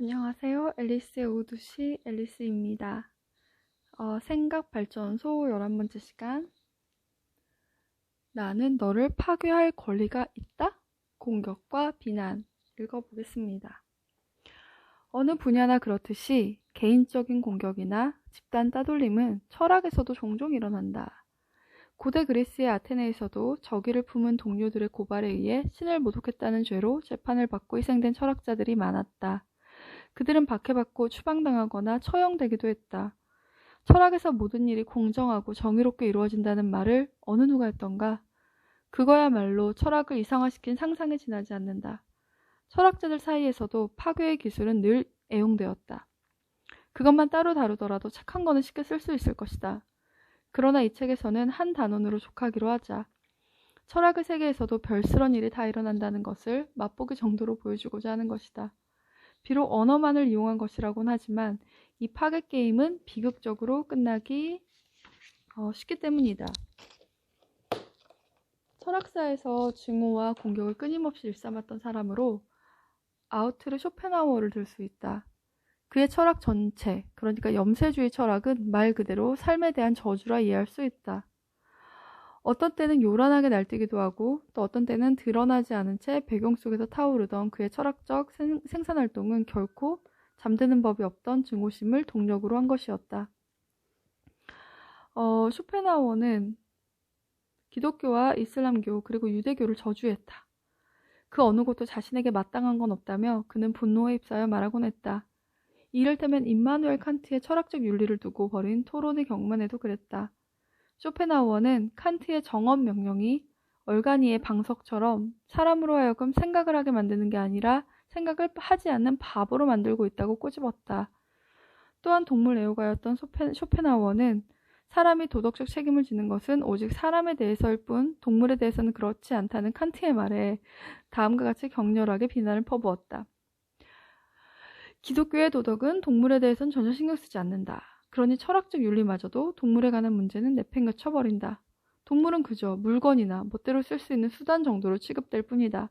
안녕하세요. 앨리스의 오두시 앨리스입니다. 생각발전소 11번째 시간. 나는 너를 파괴할 권리가 있다? 공격과 비난. 읽어보겠습니다. 어느 분야나 그렇듯이 개인적인 공격이나 집단 따돌림은 철학에서도 종종 일어난다. 고대 그리스의 아테네에서도 적의를 품은 동료들의 고발에 의해 신을 모독했다는 죄로 재판을 받고 희생된 철학자들이 많았다. 그들은 박해받고 추방당하거나 처형되기도 했다. 철학에서 모든 일이 공정하고 정의롭게 이루어진다는 말을 어느 누가 했던가? 그거야말로 철학을 이상화시킨 상상에 지나지 않는다. 철학자들 사이에서도 파괴의 기술은 늘 애용되었다. 그것만 따로 다루더라도 착한 거는 쉽게 쓸 수 있을 것이다. 그러나 이 책에서는 한 단원으로 족하기로 하자. 철학의 세계에서도 별스런 일이 다 일어난다는 것을 맛보기 정도로 보여주고자 하는 것이다. 비록 언어만을 이용한 것이라고는 하지만 이 파괴 게임은 비극적으로 끝나기 쉽기 때문이다. 철학사에서 증오와 공격을 끊임없이 일삼았던 사람으로 아우트르 쇼펜하우어를 들 수 있다. 그의 철학 전체, 그러니까 염세주의 철학은 말 그대로 삶에 대한 저주라 이해할 수 있다. 어떤 때는 요란하게 날뛰기도 하고 또 어떤 때는 드러나지 않은 채 배경 속에서 타오르던 그의 철학적 생산활동은 결코 잠드는 법이 없던 증오심을 동력으로 한 것이었다. 쇼펜하우어는 기독교와 이슬람교 그리고 유대교를 저주했다. 그 어느 곳도 자신에게 마땅한 건 없다며 그는 분노에 휩싸여 말하곤 했다. 이를테면 임마누엘 칸트의 철학적 윤리를 두고 벌인 토론의 경우만 해도 그랬다. 쇼펜하우어는 칸트의 정언 명령이 얼가니의 방석처럼 사람으로 하여금 생각을 하게 만드는 게 아니라 생각을 하지 않는 바보로 만들고 있다고 꼬집었다. 또한 동물 애호가였던 쇼펜하우어는 사람이 도덕적 책임을 지는 것은 오직 사람에 대해서일 뿐 동물에 대해서는 그렇지 않다는 칸트의 말에 다음과 같이 격렬하게 비난을 퍼부었다. 기독교의 도덕은 동물에 대해서는 전혀 신경 쓰지 않는다. 그러니 철학적 윤리마저도 동물에 관한 문제는 내팽개쳐버린다. 동물은 그저 물건이나 멋대로 쓸 수 있는 수단 정도로 취급될 뿐이다.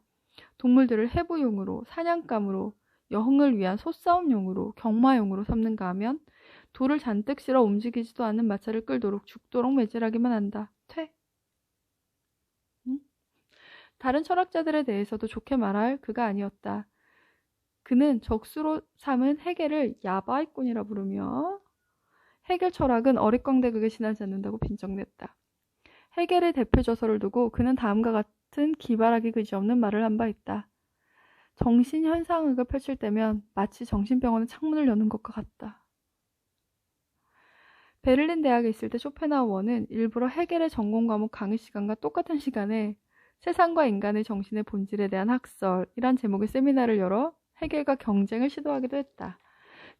동물들을 해부용으로, 사냥감으로, 여흥을 위한 소싸움용으로, 경마용으로 삼는가 하면 돌을 잔뜩 실어 움직이지도 않는 마차를 끌도록 죽도록 매질하기만 한다. 퇴. 응? 다른 철학자들에 대해서도 좋게 말할 그가 아니었다. 그는 적수로 삼은 헤겔을 야바이꾼이라 부르며 헤겔 철학은 어릿광대극에 지나지 않는다고 빈정냈다. 헤겔의 대표 저서를 두고 그는 다음과 같은 기발하기 그지없는 말을 한 바 있다. 정신현상학을 펼칠 때면 마치 정신병원의 창문을 여는 것과 같다. 베를린 대학에 있을 때 쇼펜하우어는 일부러 헤겔의 전공 과목 강의 시간과 똑같은 시간에 세상과 인간의 정신의 본질에 대한 학설이란 제목의 세미나를 열어 헤겔과 경쟁을 시도하기도 했다.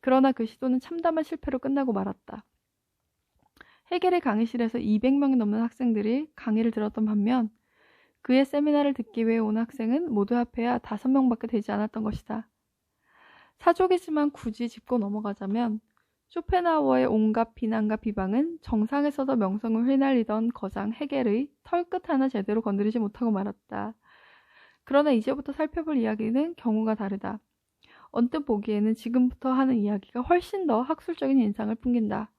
그러나 그 시도는 참담한 실패로 끝나고 말았다. 헤겔의 강의실에서 200명이 넘는 학생들이 강의를 들었던 반면 그의 세미나를 듣기 위해 온 학생은 모두 합해야 5명밖에 되지 않았던 것이다. 사족이지만 굳이 짚고 넘어가자면 쇼펜하우어의 온갖 비난과 비방은 정상에서도 명성을 휘날리던 거장 헤겔의 털끝 하나 제대로 건드리지 못하고 말았다. 그러나 이제부터 살펴볼 이야기는 경우가 다르다. 언뜻 보기에는 지금부터 하는 이야기가 훨씬 더 학술적인 인상을 풍긴다.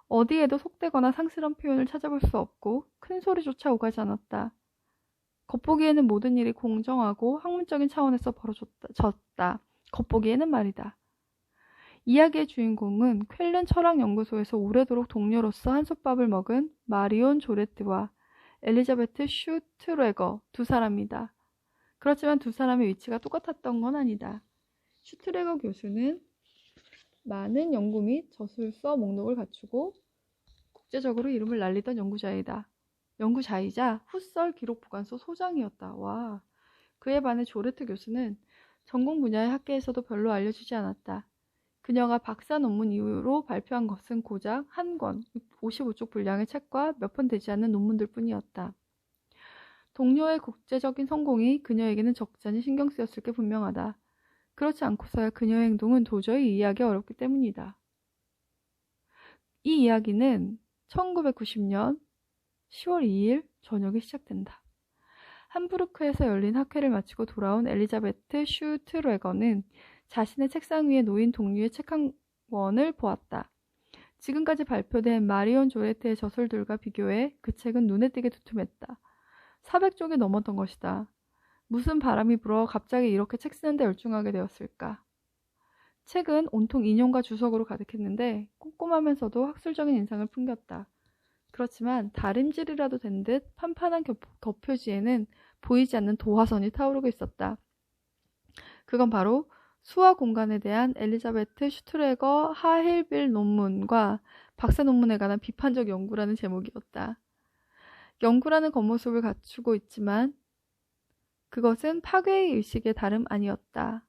어디에도 속되거나 상스러운 표현을 찾아볼 수 없고 큰 소리조차 오가지 않았다. 겉보기에는 모든 일이 공정하고 학문적인 차원에서 벌어졌다. 겉보기에는 말이다. 이야기의 주인공은 쾰른 철학연구소에서 오래도록 동료로서 한솥밥을 먹은 마리온 조레트와 엘리자베트 슈트레거 두 사람이다. 그렇지만 두 사람의 위치가 똑같았던 건 아니다. 슈트레거 교수는 많은 연구 및 저술서 목록을 갖추고 국제적으로 이름을 날리던 연구자이자 후설 기록 보관소 소장이었다. 와, 그에 반해 조레트 교수는 전공 분야의 학계에서도 별로 알려지지 않았다. 그녀가 박사 논문 이후로 발표한 것은 고작 한 권, 55쪽 분량의 책과 몇 편 되지 않는 논문들 뿐이었다. 동료의 국제적인 성공이 그녀에게는 적잖이 신경 쓰였을 게 분명하다. 그렇지 않고서야 그녀의 행동은 도저히 이해하기 어렵기 때문이다. 이 이야기는 1990년 10월 2일 저녁에 시작된다. 함부르크에서 열린 학회를 마치고 돌아온 엘리자베트 슈트레거는 자신의 책상 위에 놓인 동류의 책 한 권을 보았다. 지금까지 발표된 마리온 조레트의 저술들과 비교해 그 책은 눈에 띄게 두툼했다. 400쪽이 넘었던 것이다. 무슨 바람이 불어 갑자기 이렇게 책 쓰는데 열중하게 되었을까? 책은 온통 인용과 주석으로 가득했는데 꼼꼼하면서도 학술적인 인상을 풍겼다. 그렇지만 다림질이라도 된 듯 판판한 겉표지에는 보이지 않는 도화선이 타오르고 있었다. 그건 바로 수화 공간에 대한 엘리자베트 슈트레거 하힐빌 논문과 박사 논문에 관한 비판적 연구라는 제목이었다. 연구라는 겉모습을 갖추고 있지만 그것은 파괴의 의식의 다름 아니었다.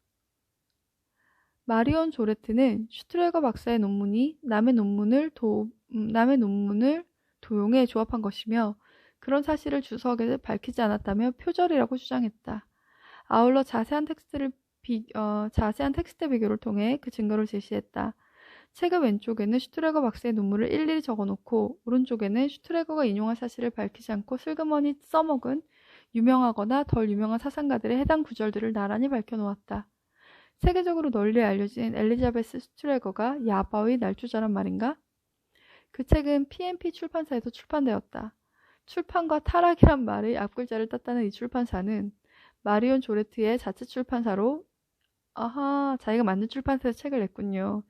마리온 조레트는 슈트레거 박사의 논문이 남의 논문을 도용해 조합한 것이며 그런 사실을 주석에 밝히지 않았다며 표절이라고 주장했다. 아울러 자세한 텍스트 비교를 통해 그 증거를 제시했다. 책의 왼쪽에는 슈트레거 박사의 논문을 일일이 적어놓고 오른쪽에는 슈트레거가 인용한 사실을 밝히지 않고 슬그머니 써먹은 유명하거나 덜 유명한 사상가들의 해당 구절들을 나란히 밝혀놓았다. 세계적으로 널리 알려진 엘리자베스 슈트레거가 야바의 날조자란 말인가? 그 책은 PMP 출판사에서 출판되었다. 출판과 타락이란 말의 앞글자를 땄다는 이 출판사는 마리온 조레트의 자체 출판사로 자기가 만든 출판사에서 책을 냈군요.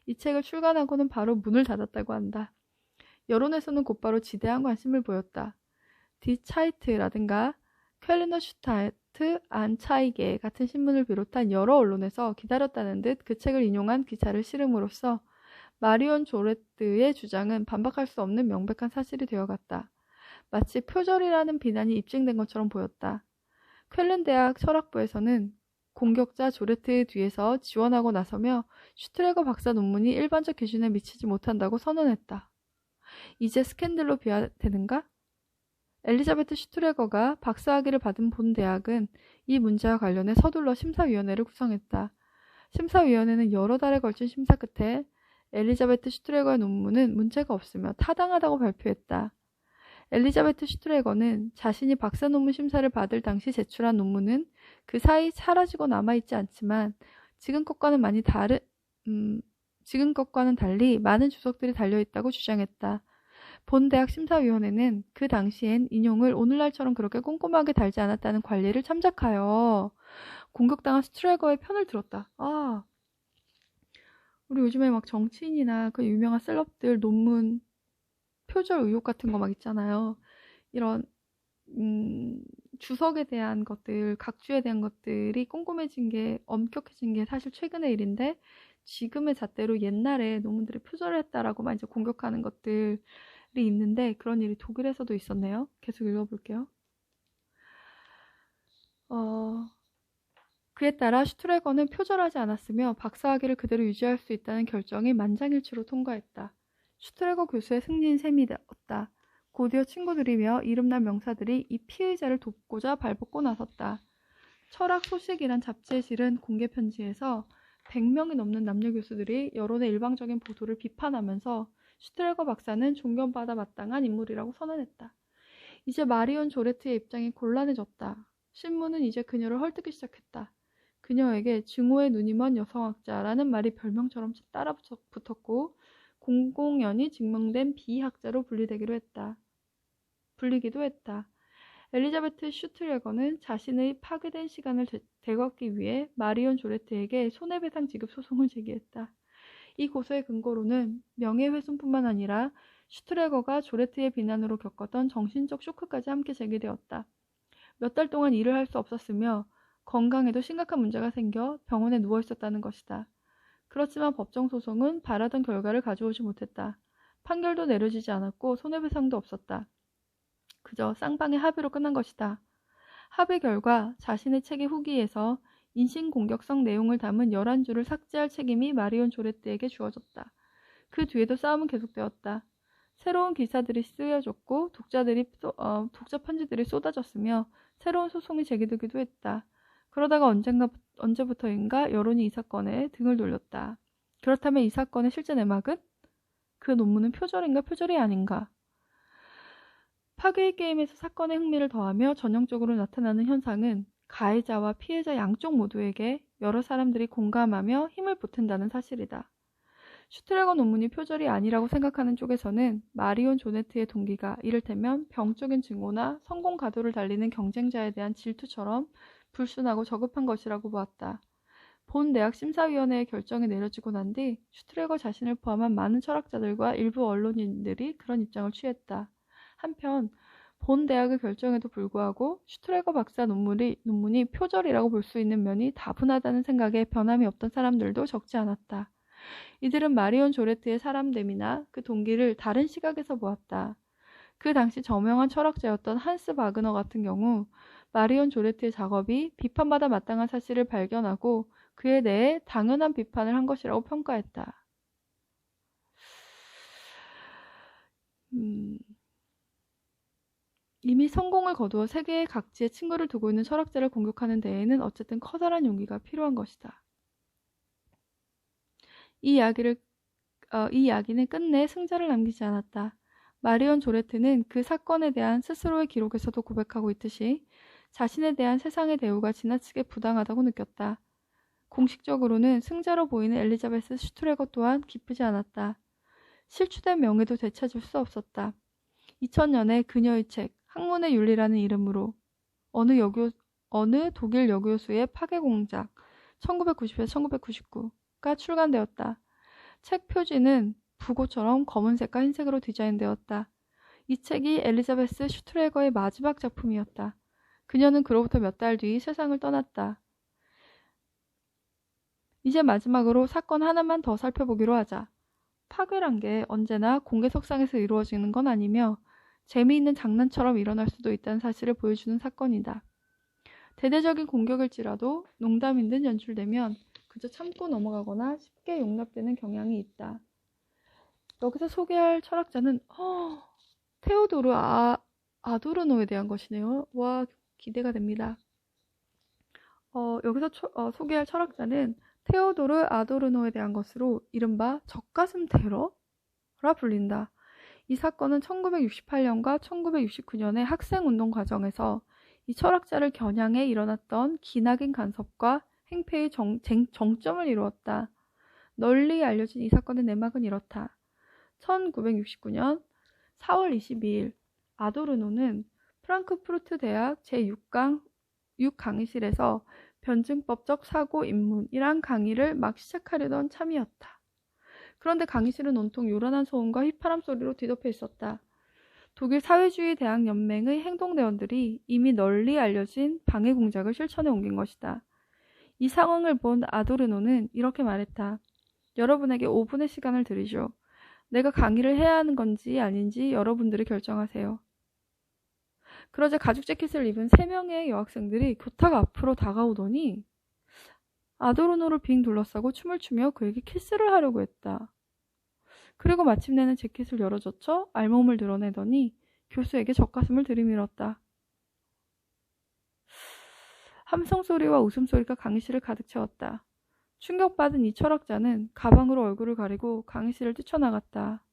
이 책을 출간하고는 바로 문을 닫았다고 한다. 여론에서는 곧바로 지대한 관심을 보였다. 디 차이트라든가 쾰르너 슈타트 안차이게 같은 신문을 비롯한 여러 언론에서 기다렸다는 듯 그 책을 인용한 기사를 실음으로써 마리온 조레트의 주장은 반박할 수 없는 명백한 사실이 되어갔다. 마치 표절이라는 비난이 입증된 것처럼 보였다. 쾰른 대학 철학부에서는 공격자 조레트 뒤에서 지원하고 나서며 슈트레거 박사 논문이 일반적 기준에 미치지 못한다고 선언했다. 이제 스캔들로 비화되는가? 엘리자베트 슈트레거가 박사학위를 받은 본 대학은 이 문제와 관련해 서둘러 심사위원회를 구성했다. 심사위원회는 여러 달에 걸친 심사 끝에 엘리자베트 슈트레거의 논문은 문제가 없으며 타당하다고 발표했다. 엘리자베트 슈트레거는 자신이 박사 논문 심사를 받을 당시 제출한 논문은 그 사이 사라지고 남아있지 않지만 지금 것과는 달리 많은 주석들이 달려있다고 주장했다. 본 대학 심사위원회는 그 당시엔 인용을 오늘날처럼 그렇게 꼼꼼하게 달지 않았다는 관리를 참작하여 공격당한 슈트레거의 편을 들었다. 우리 요즘에 막 정치인이나 그 유명한 셀럽들 논문 표절 의혹 같은 거 막 있잖아요. 이런 주석에 대한 것들, 각주에 대한 것들이 꼼꼼해진 게, 엄격해진 게 사실 최근의 일인데 지금의 잣대로 옛날에 논문들이 표절했다라고만 이제 공격하는 것들이 있는데 그런 일이 독일에서도 있었네요. 계속 읽어볼게요. 그에 따라 슈트레거는 표절하지 않았으며 박사학위를 그대로 유지할 수 있다는 결정이 만장일치로 통과했다. 슈트레거 교수의 승리인 셈이 되었다. 곧이어 친구들이며 이름난 명사들이 이 피의자를 돕고자 발벗고 나섰다. 철학 소식이란 잡지에 실은 공개 편지에서 100명이 넘는 남녀 교수들이 여론의 일방적인 보도를 비판하면서 슈트레거 박사는 존경받아 마땅한 인물이라고 선언했다. 이제 마리온 조레트의 입장이 곤란해졌다. 신문은 이제 그녀를 헐뜯기 시작했다. 그녀에게 증오의 눈이 먼 여성학자라는 말이 별명처럼 따라붙었고 공공연히 증명된 비학자로 불리기도 했다. 엘리자베트 슈트레거는 자신의 파괴된 시간을 되갚기 위해 마리온 조레트에게 손해배상 지급 소송을 제기했다. 이 고소의 근거로는 명예훼손뿐만 아니라 슈트레거가 조레트의 비난으로 겪었던 정신적 쇼크까지 함께 제기되었다. 몇 달 동안 일을 할 수 없었으며 건강에도 심각한 문제가 생겨 병원에 누워 있었다는 것이다. 그렇지만 법정 소송은 바라던 결과를 가져오지 못했다. 판결도 내려지지 않았고 손해배상도 없었다. 그저 쌍방의 합의로 끝난 것이다. 합의 결과 자신의 책의 후기에서 인신공격성 내용을 담은 11줄을 삭제할 책임이 마리온 조레트에게 주어졌다. 그 뒤에도 싸움은 계속되었다. 새로운 기사들이 쓰여졌고 독자 편지들이 쏟아졌으며 새로운 소송이 제기되기도 했다. 그러다가 언제부터인가 여론이 이 사건에 등을 돌렸다. 그렇다면 이 사건의 실제 내막은? 그 논문은 표절인가 표절이 아닌가? 파괴의 게임에서 사건의 흥미를 더하며 전형적으로 나타나는 현상은 가해자와 피해자 양쪽 모두에게 여러 사람들이 공감하며 힘을 보탠다는 사실이다. 슈트레거 논문이 표절이 아니라고 생각하는 쪽에서는 마리온 조네트의 동기가 이를테면 병적인 증오나 성공 가도를 달리는 경쟁자에 대한 질투처럼 불순하고 저급한 것이라고 보았다. 본 대학 심사위원회의 결정이 내려지고 난 뒤 슈트레거 자신을 포함한 많은 철학자들과 일부 언론인들이 그런 입장을 취했다. 한편 본 대학의 결정에도 불구하고 슈트레거 박사 논문이 표절이라고 볼 수 있는 면이 다분하다는 생각에 변함이 없던 사람들도 적지 않았다. 이들은 마리온 조레트의 사람됨이나 그 동기를 다른 시각에서 보았다. 그 당시 저명한 철학자였던 한스 바그너 같은 경우 마리온 조레트의 작업이 비판받아 마땅한 사실을 발견하고 그에 대해 당연한 비판을 한 것이라고 평가했다. 이미 성공을 거두어 세계의 각지에 친구를 두고 있는 철학자를 공격하는 데에는 어쨌든 커다란 용기가 필요한 것이다. 이 이야기는 끝내 승자를 남기지 않았다. 마리온 조레트는 그 사건에 대한 스스로의 기록에서도 고백하고 있듯이 자신에 대한 세상의 대우가 지나치게 부당하다고 느꼈다. 공식적으로는 승자로 보이는 엘리자베스 슈트레거 또한 기쁘지 않았다. 실추된 명예도 되찾을 수 없었다. 2000년에 그녀의 책 학문의 윤리라는 이름으로 어느 독일 여교수의 파괴공작 1990에서 1999가 출간되었다. 책 표지는 부고처럼 검은색과 흰색으로 디자인되었다. 이 책이 엘리자베스 슈트레거의 마지막 작품이었다. 그녀는 그로부터 몇 달 뒤 세상을 떠났다. 이제 마지막으로 사건 하나만 더 살펴보기로 하자. 파괴란 게 언제나 공개석상에서 이루어지는 건 아니며 재미있는 장난처럼 일어날 수도 있다는 사실을 보여주는 사건이다. 대대적인 공격일지라도 농담인 듯 연출되면 그저 참고 넘어가거나 쉽게 용납되는 경향이 있다. 여기서 소개할 철학자는 테오도르 아도르노에 대한 것이네요. 와, 기대가 됩니다. 여기서 소개할 철학자는 테오도르 아도르노에 대한 것으로 이른바 젖가슴 테러라 불린다. 이 사건은 1968년과 1969년의 학생운동 과정에서 이 철학자를 겨냥해 일어났던 기나긴 간섭과 행패의 정점을 이루었다. 널리 알려진 이 사건의 내막은 이렇다. 1969년 4월 22일 아도르노는 프랑크푸르트 대학 제6강의실에서 변증법적 사고 입문이란 강의를 막 시작하려던 참이었다. 그런데 강의실은 온통 요란한 소음과 휘파람 소리로 뒤덮여 있었다. 독일 사회주의 대학 연맹의 행동대원들이 이미 널리 알려진 방해 공작을 실천해 옮긴 것이다. 이 상황을 본 아도르노는 이렇게 말했다. 여러분에게 5분의 시간을 드리죠. 내가 강의를 해야 하는 건지 아닌지 여러분들이 결정하세요. 그러자 가죽 재킷을 입은 3명의 여학생들이 교탁 앞으로 다가오더니 아도르노를 빙 둘러싸고 춤을 추며 그에게 키스를 하려고 했다. 그리고 마침내는 재킷을 열어젖혀 알몸을 드러내더니 교수에게 젖가슴을 들이밀었다. 함성소리와 웃음소리가 강의실을 가득 채웠다. 충격받은 이 철학자는 가방으로 얼굴을 가리고 강의실을 뛰쳐나갔다.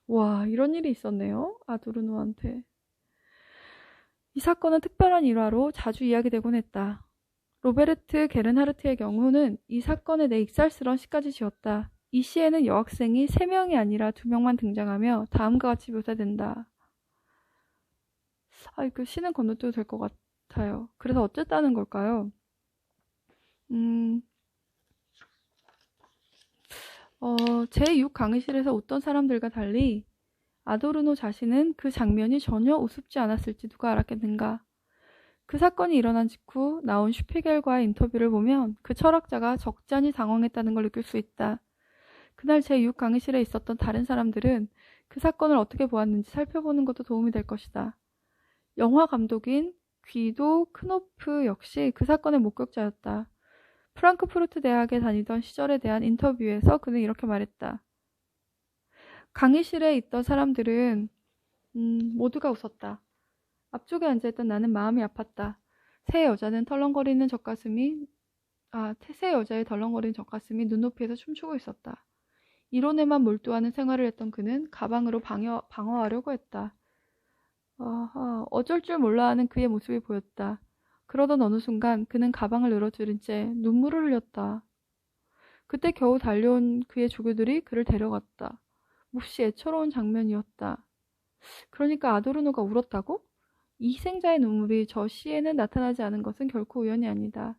와, 이런 일이 있었네요. 아도르노한테. 이 사건은 특별한 일화로 자주 이야기되곤 했다. 로베르트 게른하르트의 경우는 이 사건에 대해 익살스러운 시까지 지었다. 이 시에는 여학생이 3명이 아니라 2명만 등장하며 다음과 같이 묘사된다. 그 시는 건너뛰어도 될 것 같아요. 그래서 어쨌다는 걸까요? 제6 강의실에서 웃던 사람들과 달리 아도르노 자신은 그 장면이 전혀 우습지 않았을지 누가 알았겠는가. 그 사건이 일어난 직후 나온 슈피겔과의 인터뷰를 보면 그 철학자가 적잖이 당황했다는 걸 느낄 수 있다. 그날 제6 강의실에 있었던 다른 사람들은 그 사건을 어떻게 보았는지 살펴보는 것도 도움이 될 것이다. 영화 감독인 귀도 크노프 역시 그 사건의 목격자였다. 프랑크푸르트 대학에 다니던 시절에 대한 인터뷰에서 그는 이렇게 말했다. 강의실에 있던 사람들은 모두가 웃었다. 앞쪽에 앉아있던 나는 마음이 아팠다. 새 여자의 덜렁거리는 젖가슴이 눈높이에서 춤추고 있었다. 이론에만 몰두하는 생활을 했던 그는 가방으로 방어하려고 했다. 어쩔 줄 몰라 하는 그의 모습이 보였다. 그러던 어느 순간 그는 가방을 늘어뜨린 채 눈물을 흘렸다. 그때 겨우 달려온 그의 조교들이 그를 데려갔다. 몹시 애처로운 장면이었다. 그러니까 아도르노가 울었다고? 이 희생자의 눈물이 저 시에는 나타나지 않은 것은 결코 우연이 아니다.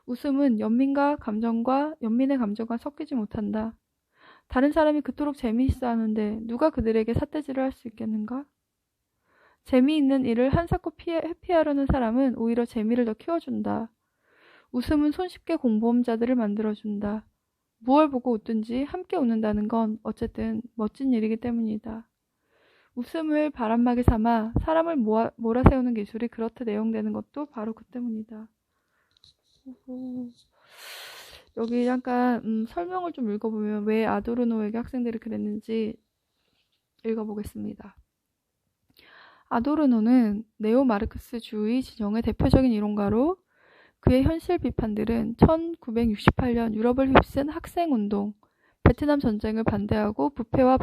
웃음은 연민의 감정과 섞이지 못한다. 다른 사람이 그토록 재미있어 하는데 누가 그들에게 삿대질을 할 수 있겠는가? 재미있는 일을 한사코 회피하려는 사람은 오히려 재미를 더 키워준다. 웃음은 손쉽게 공범자들을 만들어준다. 무얼 보고 웃든지 함께 웃는다는 건 어쨌든 멋진 일이기 때문이다. 웃음을 바람막이 삼아 사람을 몰아세우는 기술이 그렇듯 애용되는 것도 바로 그 때문이다. 여기 잠깐 설명을 좀 읽어보면 왜 아도르노에게 학생들이 그랬는지 읽어보겠습니다. 아도르노는 네오마르크스주의 진영의 대표적인 이론가로 그의 현실 비판들은 1968년 유럽을 휩쓴 학생운동, 베트남 전쟁을 반대하고 부패와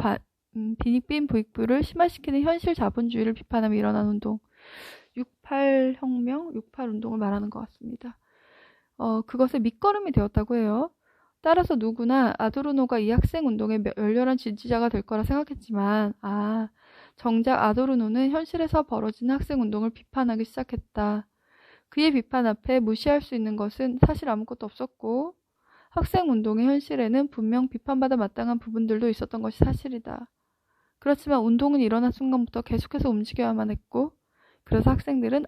빈익빈 부익부를 심화시키는 현실 자본주의를 비판하며 일어난 운동, 68혁명, 68운동을 말하는 것 같습니다. 그것의 밑거름이 되었다고 해요. 따라서 누구나 아도르노가 이 학생운동의 열렬한 지지자가 될 거라 생각했지만, 정작 아도르노는 현실에서 벌어지는 학생운동을 비판하기 시작했다. 그의 비판 앞에 무시할 수 있는 것은 사실 아무것도 없었고 학생운동의 현실에는 분명 비판받아 마땅한 부분들도 있었던 것이 사실이다. 그렇지만 운동은 일어난 순간부터 계속해서 움직여야만 했고 그래서 학생들은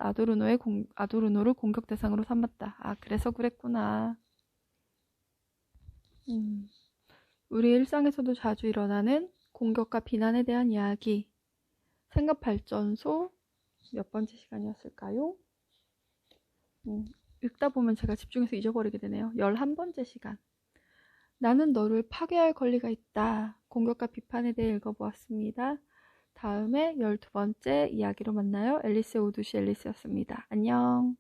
아도르노를 공격 대상으로 삼았다. 그래서 그랬구나. 우리 일상에서도 자주 일어나는 공격과 비난에 대한 이야기. 생각발전소 몇 번째 시간이었을까요? 읽다 보면 제가 집중해서 잊어버리게 되네요. 11번째 시간. 나는 너를 파괴할 권리가 있다. 공격과 비판에 대해 읽어보았습니다. 다음에 12번째 이야기로 만나요. 앨리스의 오두시 앨리스였습니다. 안녕.